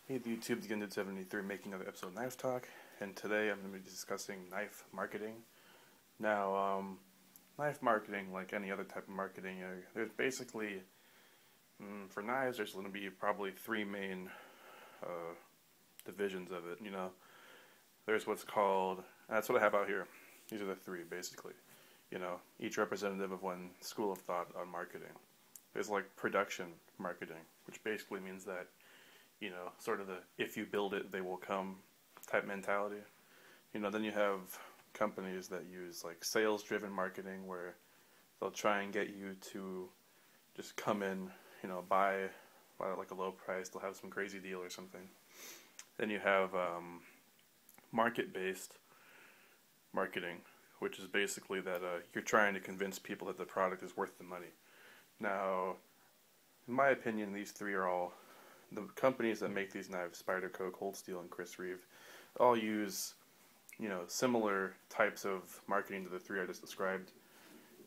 Hey the YouTube, again Dude 73 making another episode of Knife Talk, and today I'm going to be discussing knife marketing. Now, knife marketing, like any other type of marketing, there's basically, for knives, there's going to be probably three main divisions of it. There's what's called, that's what I have out here. These are the three, basically. Each representative of one school of thought on marketing. There's like production marketing, which basically means that sort of the if you build it, they will come type mentality. Then you have companies that use like sales-driven marketing where they'll try and get you to just come in, buy at like a low price. They'll have some crazy deal or something. Then you have market-based marketing, which is basically that you're trying to convince people that the product is worth the money. Now, in my opinion, these three are all the companies that make these knives, Spyderco, Cold Steel, and Chris Reeve, all use, similar types of marketing to the three I just described.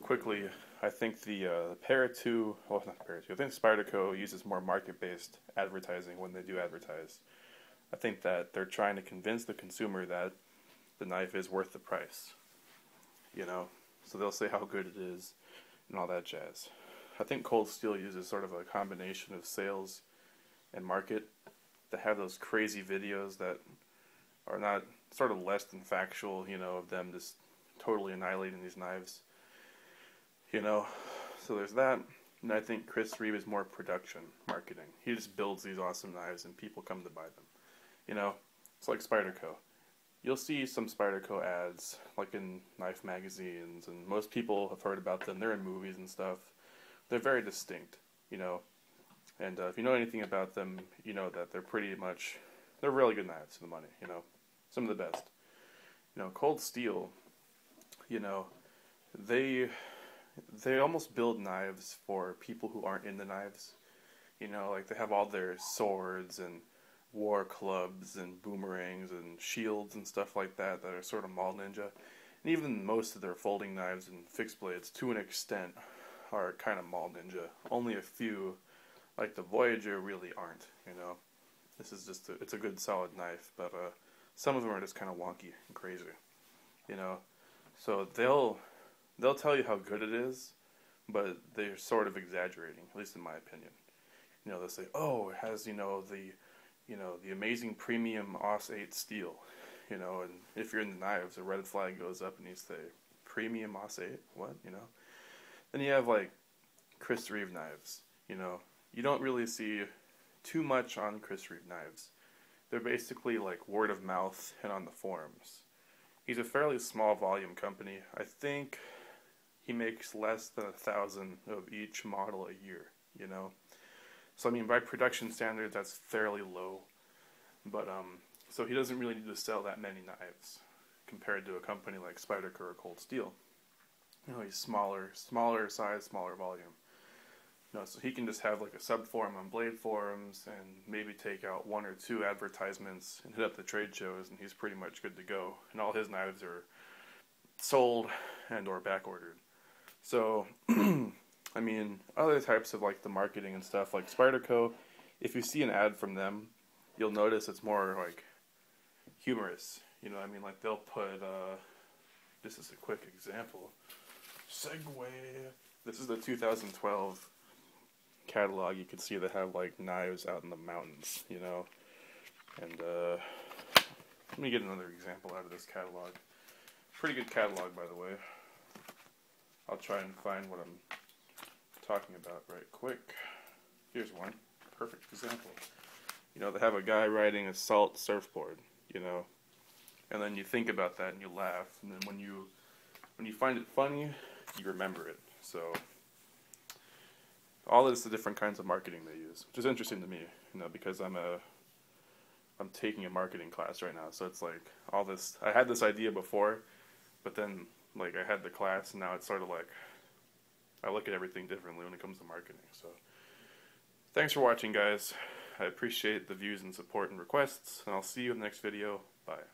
Quickly, I think the Para2, well, not Para2, I think Spyderco uses more market-based advertising when they do advertise. I think that they're trying to convince the consumer that the knife is worth the price, so they'll say how good it is and all that jazz. I think Cold Steel uses sort of a combination of sales and market to have those crazy videos that are not sort of less than factual, of them just totally annihilating these knives, so there's that. And I think Chris Reeve is more production marketing. He just builds these awesome knives and people come to buy them. It's like Spyderco. You'll see some Spyderco ads like in knife magazines, and most people have heard about them. They're in movies and stuff. They're very distinct, and if you know anything about them, you know that they're really good knives for the money, some of the best. Cold Steel, they almost build knives for people who aren't into knives. Like they have all their swords and war clubs and boomerangs and shields and stuff like that are sort of mall ninja. And even most of their folding knives and fixed blades, to an extent, are kind of mall ninja. Only a few, like the Voyager, really aren't. This is just it's a good solid knife, but some of them are just kind of wonky and crazy. So they'll tell you how good it is, but they're sort of exaggerating, at least in my opinion. They'll say, oh, it has the amazing premium AUS 8 steel, and if you're in the knives, a red flag goes up and you say, premium AUS 8? What? Then you have like Chris Reeve knives. You don't really see too much on Chris Reeve knives. They're basically like word of mouth and on the forums. He's a fairly small volume company. I think he makes less than 1,000 of each model a year, So I mean, by production standards, that's fairly low. But so he doesn't really need to sell that many knives compared to a company like Spyderco or Cold Steel. He's smaller size, smaller volume. So he can just have like a sub-forum on Blade forums and maybe take out one or two advertisements and hit up the trade shows, and he's pretty much good to go. And all his knives are sold and or back ordered. So, I mean, other types of like the marketing and stuff, like Spyderco, if you see an ad from them, you'll notice it's more like humorous. Like they'll put, this is a quick example. Segway. This is the 2012 catalog. You can see they have like knives out in the mountains, And let me get another example out of this catalog. Pretty good catalog, by the way. I'll try and find what I'm talking about right quick. Here's one. Perfect example. They have a guy riding a salt surfboard, And then you think about that and you laugh. And then when you find it funny, you remember it. So all this the different kinds of marketing they use, which is interesting to me, because I'm taking a marketing class right now. So it's like all this. I had this idea before, but then like I had the class, and now it's sort of like I look at everything differently when it comes to marketing. So thanks for watching, guys. I appreciate the views and support and requests, and I'll see you in the next video. Bye.